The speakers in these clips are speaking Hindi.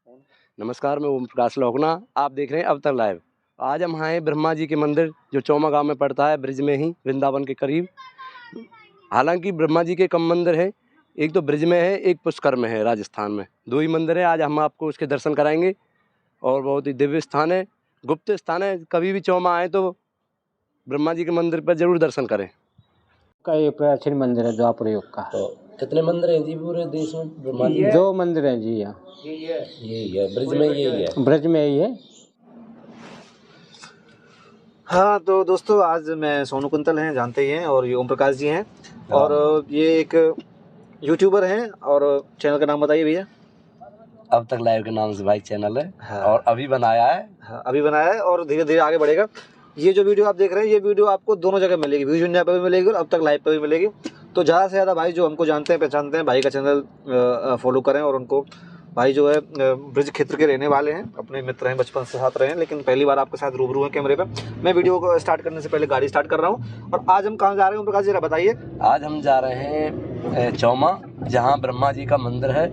नमस्कार, मैं ओम प्रकाश लोकना। आप देख रहे हैं अब तक लाइव। आज हम आए ब्रह्मा जी के मंदिर जो चौमा गांव में पड़ता है, ब्रिज में ही, वृंदावन के करीब। हालांकि ब्रह्मा जी के कम मंदिर हैं, एक तो ब्रिज में है, एक पुष्कर में है, राजस्थान में 2 ही मंदिर हैं। आज हम आपको उसके दर्शन कराएंगे और बहुत ही दिव्य स्थान है, गुप्त स्थान है। कभी भी चौमा आए तो ब्रह्मा जी के मंदिर पर जरूर दर्शन करें। का ये प्राचीन मंदिर है द्वापर युग का। तो कितने मंदिर हैं जी पूरे देश में ब्रह्मा जी? 2 मंदिर हैं जी यहाँ। यही है ब्रिज में, यही है ब्रज में ही है। हाँ तो दोस्तों, आज मैं सोनू कुंतल हैं, जानते ही हैं, और ये ओम प्रकाश जी हैं, और ये एक यूट्यूबर हैं। और चैनल का नाम बताइए भैया। अब तक लाइव के नाम से भाई चैनल है। हाँ। और अभी बनाया है। हाँ, अभी बनाया है और धीरे धीरे आगे बढ़ेगा। ये जो वीडियो आप देख रहे हैं, ये वीडियो आपको दोनों जगह मिलेगी, व्यूज इंडिया पे भी मिलेगी और अब तक लाइव पे भी मिलेगी। तो ज़्यादा से ज़्यादा भाई जो हमको जानते हैं, पहचानते हैं, भाई का चैनल फॉलो करें। और उनको, भाई जो है ब्रिज क्षेत्र के रहने वाले हैं, अपने मित्र हैं, बचपन से साथ रहे हैं, लेकिन पहली बार आपके साथ रूबरू हैं कैमरे पे। मैं वीडियो को स्टार्ट करने से पहले गाड़ी स्टार्ट कर रहा हूँ। और आज हम कहाँ जा रहे हैं प्रकाश जी, जरा बताइए। आज हम जा रहे हैं चौमा, जहाँ ब्रह्मा जी का मंदिर है।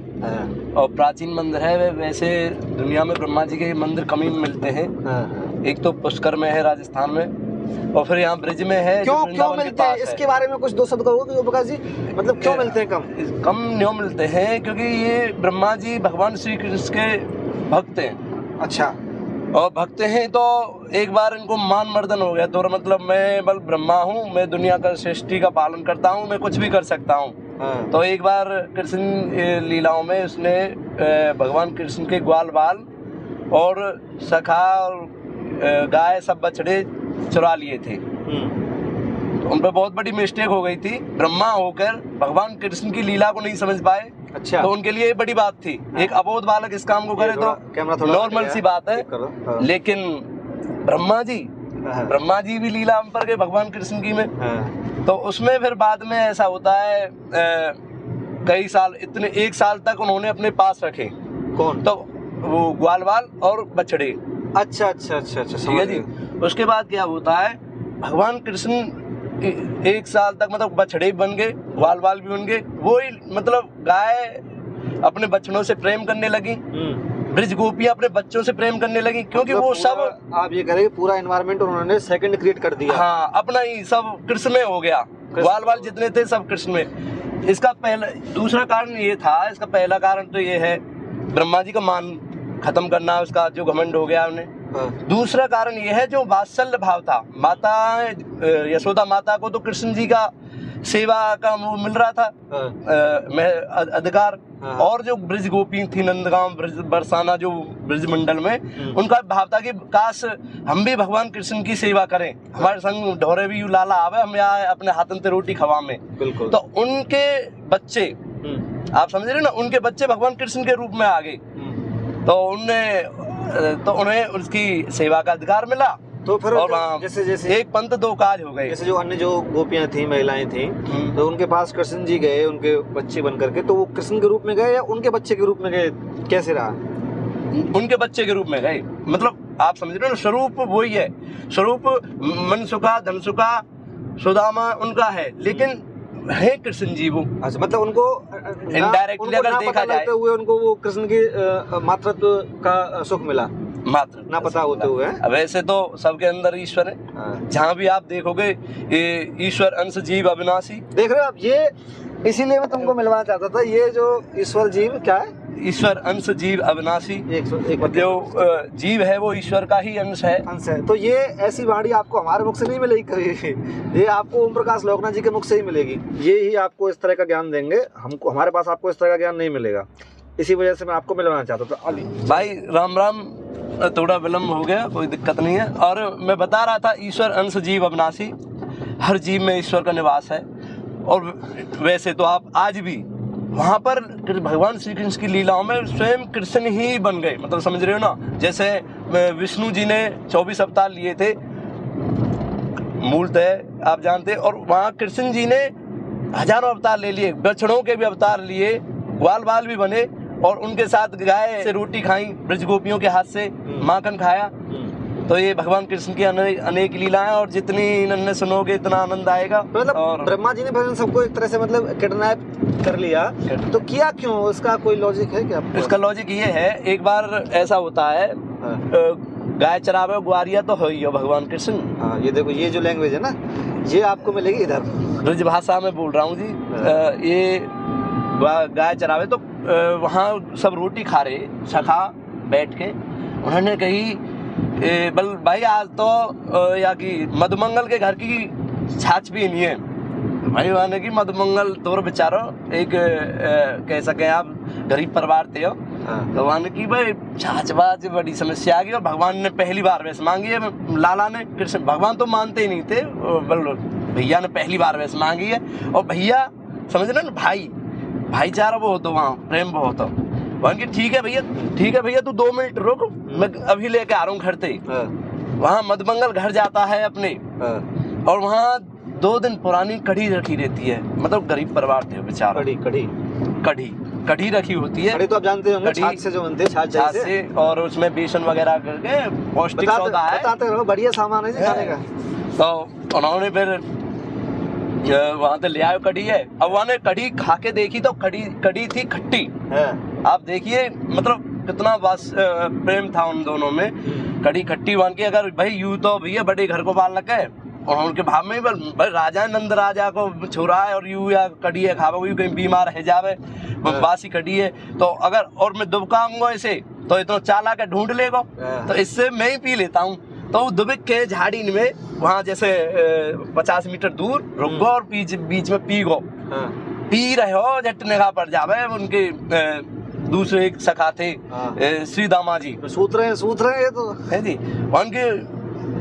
और प्राचीन मंदिर है। वैसे दुनिया में ब्रह्मा जी के मंदिर कम ही मिलते हैं। एक तो पुष्कर में है राजस्थान में, और फिर यहाँ ब्रिज में है। क्यों मिलते हैं, इसके बारे में कुछ 2 शब्द कहोगे प्रकाश जी? मतलब क्यों मिलते हैं कम क्यों मिलते हैं? क्योंकि ये ब्रह्मा जी भगवान श्री कृष्ण के भक्त हैं। अच्छा। और भक्त हैं तो एक बार इनको मान मर्दन हो गया, तो मतलब मैं बल ब्रह्मा हूँ, मैं दुनिया का सृष्टि का पालन करता हूँ, मैं कुछ भी कर सकता हूँ। तो एक बार कृष्ण लीलाओं में उसने भगवान कृष्ण के ग्वाल बाल और सखा और गाय सब बछड़े चुरा लिए थे। तो उन पर बहुत बड़ी मिस्टेक हो गई थी। ब्रह्मा होकर भगवान कृष्ण की लीला को नहीं समझ पाए। अच्छा। तो उनके लिए बड़ी बात थी। एक अबोध बालक इस काम को करे तो नॉर्मल सी बात है। लेकिन ब्रह्मा जी भी लीला हम पर गए भगवान कृष्ण की में। तो उसमें फिर बाद में ऐसा होता है, कई साल, इतने 1 साल तक उन्होंने अपने पास रखे। कौन? तो वो ग्वाल बाल और बछड़े। अच्छा, ठीक है जी। उसके बाद क्या होता है, भगवान कृष्ण 1 साल तक मतलब बछड़े भी बन गए, ग्वाल बाल भी बन गए। वो ही मतलब गाय अपने बच्चों से प्रेम करने लगी, ब्रिज गोपियां अपने बच्चों से प्रेम करने लगी, क्योंकि मतलब वो सब, आप ये करें, पूरा एनवायरनमेंट उन्होंने सेकंड क्रिएट कर दिया। हाँ, अपना ही सब कृष्ण में हो गया। ग्वाल बाल जितने थे सब कृष्ण में। इसका पहला, दूसरा कारण ये था, इसका पहला कारण तो ये है ब्रह्मा जी का मान खत्म करना, उसका जो घमंड हो गया उन्हें। दूसरा कारण ये है जो वात्सल्य भाव था, माता यशोदा माता को तो कृष्ण जी का सेवा का वो मिल रहा था अधिकार। और जो ब्रिज गोपी थी नंदगांव, ब्रिज बरसाना, जो ब्रिज मंडल में, उनका भाव था कि काश हम भी भगवान कृष्ण की सेवा करें, हमारे संग ढोरे भी लाला आवे, हम यहाँ अपने हाथन ते रोटी खवा में। बिल्कुल। तो उनके बच्चे, आप समझ रहे ना, उनके बच्चे भगवान कृष्ण के रूप में आ गए। तो उन्हें उसकी सेवा का अधिकार मिला। तो फिर और जैसे एक पंथ 2 काज हो गए। जैसे जो अन्य जो गोपियां थी, महिलाएं थी, तो उनके पास कृष्ण जी गए, उनके बच्चे बन करके, तो वो कृष्ण के रूप में गए या उनके बच्चे के रूप में गए, कैसे रहा? उनके बच्चे के रूप में गए। मतलब आप समझ रहे हो ना, स्वरूप वही है। स्वरूप मनसुखा, धनसुखा, सुदामा उनका है, लेकिन है कृष्ण जी वो। अच्छा, मतलब उनको इनडायरेक्टली अगर देखा जाए हुए उनको वो कृष्ण की मातृत्व का सुख मिला, मात्र ना पता होते हुए। वैसे तो सबके अंदर ईश्वर है। जहाँ भी आप देखोगे ये ईश्वर अंश जीव अविनाशी। देख रहे हो आप, ये इसीलिए मैं तुमको मिलवाना चाहता था। ये जो ईश्वर जीव क्या है? ईश्वर अंश जीव अविनाशी। जो जीव है वो ईश्वर का ही अंश है। तो ये ऐसी वाणी आपको हमारे मुख से नहीं मिलेगी कभी। ये आपको ओम प्रकाश लोकना जी के मुख से ही मिलेगी। ये ही आपको इस तरह का ज्ञान देंगे, हमको, हमारे पास आपको इस तरह का ज्ञान नहीं मिलेगा। इसी वजह से मैं आपको मिलवाना चाहता था। अभी भाई राम राम, थोड़ा विलम्ब हो गया, कोई दिक्कत नहीं है। और मैं बता रहा था, ईश्वर अंश जीव अविनाशी, हर जीव में ईश्वर का निवास है। और वैसे तो आप आज भी वहाँ पर भगवान श्री कृष्ण की लीलाओं में स्वयं कृष्ण ही बन गए। मतलब समझ रहे हो ना, जैसे विष्णु जी ने 24 अवतार लिए थे मूलतः, आप जानते हैं। और वहाँ कृष्ण जी ने हजारों अवतार ले लिए, बछड़ों के भी अवतार लिए, ग्वाल बाल भी बने, और उनके साथ गाय से रोटी खाई, ब्रज गोपियों के हाथ से माखन खाया। तो ये भगवान कृष्ण की अनेक लीलाएं, और जितनी इन्होंने सुनोगे इतना आनंद आएगा। मतलब और ब्रह्मा जी ने भगवान सबको एक तरह से मतलब किडनैप कर लिया, तो किया क्यों, उसका कोई लॉजिक है क्या आपको? इसका लॉजिक ये है, एक बार ऐसा होता है, हाँ। गाय चरावे ग्वारिया तो हो ही हो भगवान कृष्ण। हाँ, ये देखो, ये जो लैंग्वेज है ना, ये आपको मिलेगी इधर ब्रज भाषा में बोल रहा हूँ जी। ये गाय चरावे तो वहाँ सब रोटी खा रहे सखा बैठ के, उन्होंने कही बल भाई आज तो या कि मधुमंगल के घर की छाछ भी नहीं है भाई। वाने की मधुमंगल तोर बेचारो एक कह सके आप गरीब परिवार थे हो। हाँ। तो वाने की भाई छाछबाज बड़ी समस्या आ गई, और भगवान ने पहली बार वैसे मांगी है। लाला ने कृष्ण भगवान तो मानते ही नहीं थे, बल भैया ने पहली बार वैसे मांगी है। और भैया समझ रहे ना, भाईचारा बहुत हो, वहाँ प्रेम बहुत हो। वहाँ की ठीक है भैया तू 2 मिनट रुक, मैं अभी लेके आ रहा हूँ घर से। हाँ। वहाँ मधुमंगल घर जाता है अपने, हाँ। और वहाँ 2 दिन पुरानी कढ़ी रखी रहती है। मतलब गरीब परिवार थे बेचारा। कढ़ी रखी होती है। कढ़ी तो आप जानते होंगे, कढ़ी- छाछ से जो बनती है, छाछ छाछ जैसे। से, और उसमें बेसन वगैरह करके पौष्टिक सौदा है। बताते रहो, बढ़िया सामान है जी खाने का। तो उन्होंने फिर वहाँ से ले आयो कढ़ी है। अब वहाँ ने कढ़ी खा के देखी तो कढ़ी थी खट्टी। हाँ। आप देखिए मतलब कितना प्रेम था उन दोनों में। कढ़ी खट्टी बन के, अगर भाई यूं तो भैया बड़े घर को बाल लगे, और उनके भाव में भाई राजा नंद राजा को छोरा है, और यूं या कढ़ी है खावे, यूं कहीं बीमार रह जावे, बासी कढ़ी है तो अगर, और मैं दुबकाऊंगा ऐसे तो इतना चाला के ढूंढ लेगा, तो इससे मैं ही पी लेता हूँ। तो दुबक के झाड़ी में वहाँ जैसे 50 मीटर दूर रुक गो, और बीच में पी गो। हाँ। पी रहे हो झट निगाह पड़ जावे। उनके दूसरे एक सखा थे, श्री दामा जी, सूत रहे हैं ये तो है जी। उनके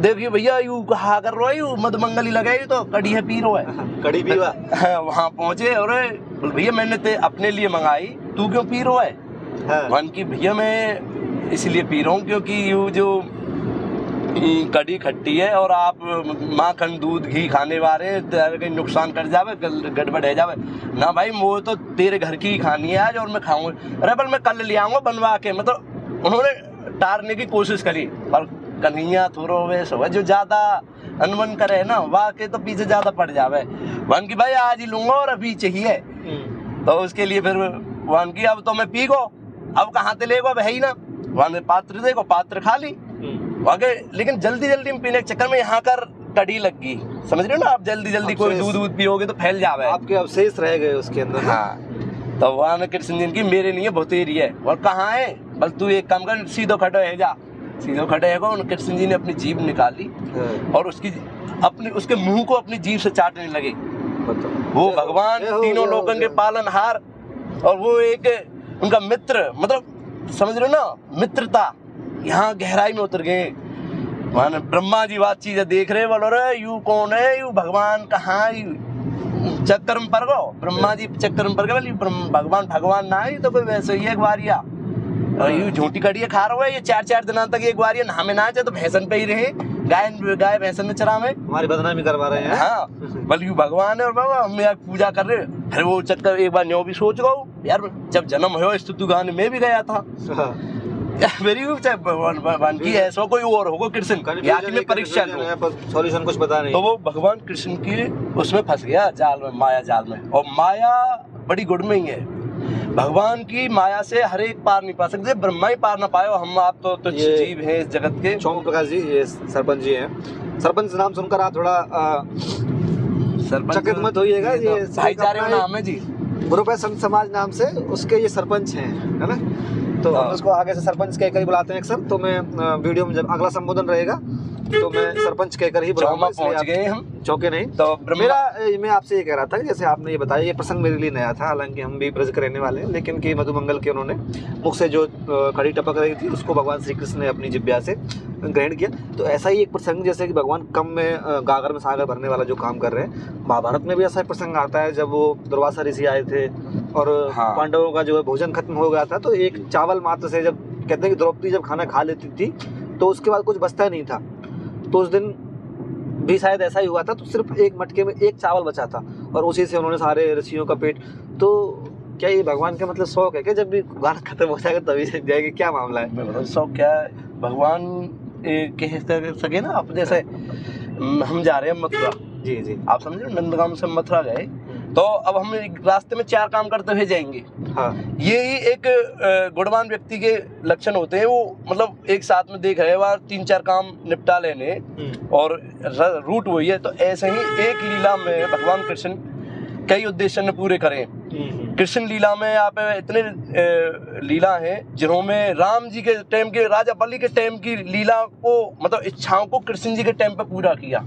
देखिए भैया यू कहा कर रो, यू मधुमंगल ही लगे, तो कड़ी है पी रो है। कड़ी पीवा। वहाँ पहुँचे, और भैया मैंने ते अपने लिए मंगाई, तू क्यों पी रो है? हाँ। वन की भैया मैं इसलिए पी रहा हूँ क्योंकि यू जो कड़ी खट्टी है, और आप माखन दूध घी खाने वाले कहीं नुकसान कर जावे, गड़बड़ है जावे ना भाई। वो तो तेरे घर की ही खानी है आज, और मैं खाऊंगा। अरे बल मैं कल ले आऊंगा बनवा के। मतलब उन्होंने टारने की कोशिश करी, पर कन्हैया थोड़ा वैसे हो जो ज्यादा अनबन करे ना, वाह के तो पीछे ज्यादा पड़ जावे। वन की भाई आज ही लूंगा और अभी चाहिए। तो उसके लिए फिर वन की अब तो मैं पी गो, अब कहाँ से लेगो भाई ना। वहां पात्र देखो, पात्र खा ली आगे, लेकिन जल्दी में पीने के चक्कर में यहाँ कर कड़ी लग गई। समझ रहे हो ना आप, जल्दी कोई दूध पियोगे तो फैल जावे, आपके अवशेष रह गए उसके अंदर। हाँ। तो वहां में कृष्ण जी की मेरे लिए बहुतेरी है, और कहाँ है बल तू एक काम कर, सीधो खड़े है जा। सीधो खड़े है को कृष्ण जी ने अपनी जीभ निकाली, और उसके मुंह को अपनी जीभ से चाटने लगे। वो भगवान तीनों लोगों के पालनहार, और वो एक उनका मित्र, मतलब समझ रहे हो ना, मित्रता यहाँ गहराई में उतर गए। मान ब्रह्मा जी बात चीजें देख रहे, बोलो रे यू कौन है, यू भगवान कहाँ, चक्कर में पड़ गो। ब्रह्मा जी चक्कर में पड़ गए, भगवान ना है, तो कोई वैसे ही एक बारिया, और यू झूठी कड़िया खा रहा है। ये 4 दिन तक एक बारिया नहामे ना चाहे तो भैंसन पे ही रहे, गाय भैंसन में चरा में हमारी बदनामी करवा रहे हैं। हाँ, बल यू भगवान है, और बाबा हम यहाँ पूजा कर रहे। फिर वो चक्कर एक बार न्यो भी सोच गो यार, जब जन्म हो स्तुति गाने में भी गया था। मेरी भगवान की ऐसा कोई और होगा कृष्ण में परीक्षा सॉल्यूशन कुछ पता नहीं। तो वो भगवान कृष्ण की उसमें फंस गया जाल में, माया जाल में। और माया बड़ी गुड़ में ही है, भगवान की माया से हर एक पार नहीं पा सकते, ब्रह्मा ही पार ना पाए। हम आप तो जीव हैं इस जगत के। सोम प्रकाश जी ये सरपंच जी हैं। सरपंच नाम सुनकर आप थोड़ा चकित मत होइएगा, ये भाईचारे का नाम है जी। ग्रुप है संत समाज नाम से, उसके ये सरपंच हैं, है ना। तो हम उसको आगे से सरपंच कहकर ही बुलाते हैं अक्सर। तो मैं वीडियो में जब अगला संबोधन रहेगा तो मैं सरपंच कहकर ही बुलाऊंगा। पहुंच गए हम, चौके नहीं। तो मैं आपसे ये कह रहा था कि जैसे आपने ये बताया, ये प्रसंग मेरे लिए नया था, हालांकि हम भी ब्रज के रहने वाले हैं, लेकिन कि मधुमंगल के उन्होंने मुख से जो कड़ी टपक रही थी उसको भगवान श्री कृष्ण ने अपनी जिब्या से ग्रहण किया। तो ऐसा ही एक प्रसंग, जैसे कि भगवान कम में गागर में सागर भरने वाला जो काम कर रहे हैं, महाभारत में भी ऐसा प्रसंग आता है जब वो दुर्वासा ऋषि आए थे और पांडवों का जो है भोजन खत्म हो गया था। तो एक चावल मात्र से, जब कहते हैं कि द्रौपदी जब खाना खा लेती थी तो उसके बाद कुछ बचता नहीं था। तो उस दिन भी शायद ऐसा ही हुआ था, तो सिर्फ एक मटके में एक चावल बचा था, और उसी से उन्होंने सारे ऋषियों का पेट। तो क्या ये भगवान का मतलब शौक है कि जब भी गाना खत्म हो जाएगा तभी से जाएगी, क्या मामला है? शौक क्या है, भगवान कह सके ना आप, जैसे हम जा रहे हैं मथुरा, जी जी। आप समझे, नंदगांव से मथुरा गए, तो अब हम एक रास्ते में 4 काम करते हुए जाएंगे। हाँ यही एक गुणवान व्यक्ति के लक्षण होते हैं। वो मतलब एक साथ में देख रहे बार 3-4 काम निपटा लेने और रूट वही है। तो ऐसे ही एक लीला में भगवान कृष्ण कई उद्देश्य ने पूरे करें। कृष्ण लीला में आप इतने लीला हैं जिन्होंने राम जी के टाइम के, राजा बलि के टाइम की लीला को, मतलब इच्छाओं को कृष्ण जी के टाइम पे पूरा किया।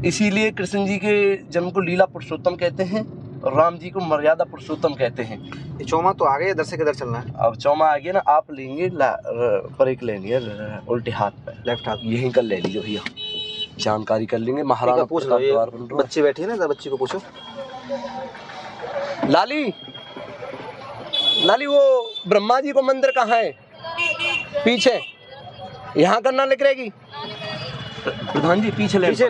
इसीलिए कृष्ण जी के जन्म को लीला पुरुषोत्तम कहते हैं और राम जी को मर्यादा पुरुषोत्तम कहते हैं। ये चौमा तो आ गया, इधर से किधर चलना है? अब चौमा आ गया ना, आप लेंगे पर एक लेनी है उल्टे हाथ पे, लेफ्ट हाथ, यहीं कर ले लीजिए भैया, जानकारी कर लेंगे। महाराणा पूछ लो, ये बच्ची बैठी है ना, बच्ची को पूछो। लाली, लाली वो ब्रह्मा जी को मंदिर कहाँ है? पीछे, यहाँ करना लिख रहेगी प्रधान जी, पीछे ले पीछे।